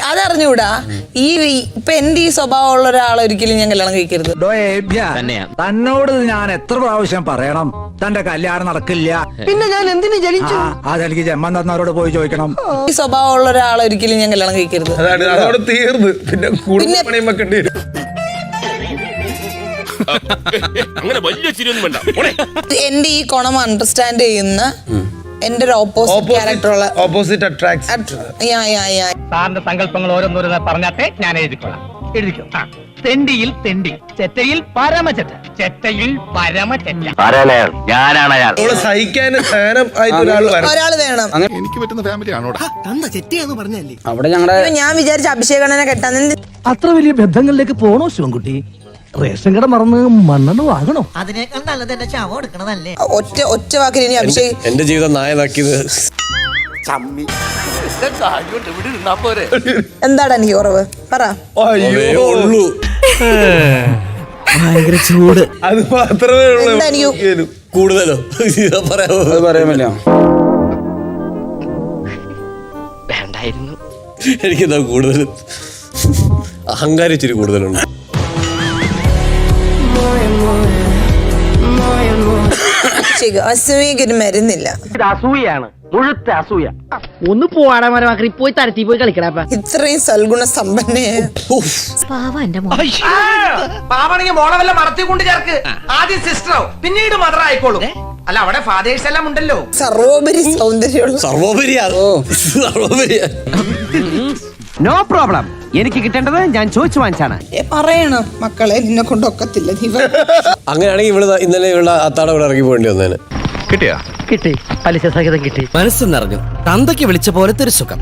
അതറിഞ്ഞൂടാ. ഇപ്പൊ എന്റെ ഈ സ്വഭാവമുള്ള ഒരാളെ ഒരിക്കലും ഞാൻ കല്യാണം കഴിക്കരുത്. തന്നോട് ഞാൻ എത്ര പ്രാവശ്യം പറയണം തന്റെ കല്യാണം നടക്കില്ല. പിന്നെ ഞാൻ എന്തിനു ജനിച്ചു? അതെനിക്ക് ജന്മം തന്നവരോട് പോയി ചോദിക്കണം. ഈ സ്വഭാവമുള്ള ഒരാളെ ഒരിക്കലും ഞാൻ കല്യാണം കഴിക്കരുത്. അതോടെ തീർന്ന്. പിന്നെ പണിയും വെക്കേണ്ടി വരും. എന്റെ ഈ ഗുണം അണ്ടർസ്റ്റാൻഡ് ചെയ്യുന്ന എന്റെ ഒരു ഓപ്പോസിറ്റ് അട്രാക്ട്സ്. സാറിന്റെ സങ്കല്പങ്ങൾ ഓരോന്നോരോന്ന് പറഞ്ഞാട്ടെ ഞാൻ എഴുതിക്കോളാം. എഴുതിക്കോ. തെണ്ടിയിൽ തെണ്ടി, ചെറ്റയിൽ പരമചെറ്റ, ചെറ്റയിൽ പരമചെറ്റ. സഹിക്കാൻ സഹനം ആയിട്ട് ഒരാൾ വേണം. എനിക്ക് പറ്റുന്ന ഫാമിലി ആണോടാ. അവിടെ ഞങ്ങളുടെ ഞാൻ വിചാരിച്ച അഭിഷേകണ്ണനെ കെട്ടാൻ അത്ര വലിയ ബന്ധങ്ങളിലേക്ക് പോണോ ശിവൻകുട്ടി? റേഷൻ കട മറന്ന് മണ്ണെണ്ണ വാങ്ങണോ? അതിനേക്കാൾ നല്ലത് എന്റെ ശവം എടുക്കണതല്ലേ? ഒറ്റ വാക്കിൽ ഇനി അഭിഷേക് എന്റെ ജീവിതം നായനാക്കിയത്. എന്താടാ എനിക്ക് കുറവ് പറ. ഉള്ളൂ ഭയങ്കര ചൂട്. അത് മാത്രമേ ഉള്ളൂ. എന്താ എനിക്ക് കൂടുതലോ പറയാമല്ല. എനിക്കെന്താ കൂടുതലും അഹങ്കാരം ഇച്ചിരി കൂടുതലുണ്ട്. അസൂയക്കൊരു മരുന്നില്ല. അസൂയാണ്, മുഴുത്ത അസൂയ. ഒന്ന് പോവാടാ മരമാക്കി പോയി തരത്തി പോയി കളിക്കടാ. ഇത്രയും സൽഗുണ സമ്പന്നയെ പാവാണെങ്കിൽ മോളെ വല്ല മറത്തി കൊണ്ട് ചേർക്ക്. ആദ്യം സിസ്റ്ററോ പിന്നീട് മദർ ആയിക്കോളും. അല്ല അവിടെ ഫാദേഴ്സ് എല്ലാം ഉണ്ടല്ലോ. സർവോപരി സൗന്ദര്യമുള്ള സർവോപരിയാ. No problem. എനിക്ക് കിട്ടേണ്ടത് ഞാൻ ചോദിച്ചു വാങ്ങിച്ചാണ്. പറയണം മക്കളെ, നിന്നെ കൊണ്ടൊക്കത്തില്ല. അങ്ങനെയാണെങ്കിൽ ഇന്നലെ ഇവിടെ അത്താടെ ഇവിടെ ഇറങ്ങി പോകേണ്ടി വന്നേനെ. കിട്ടിയാ? കിട്ടി, പലിശ സഹിതം കിട്ടി. മനസ്സ് നിറഞ്ഞു. തന്തയ്ക്ക് വിളിച്ച പോലത്തെ ഒരു സുഖം.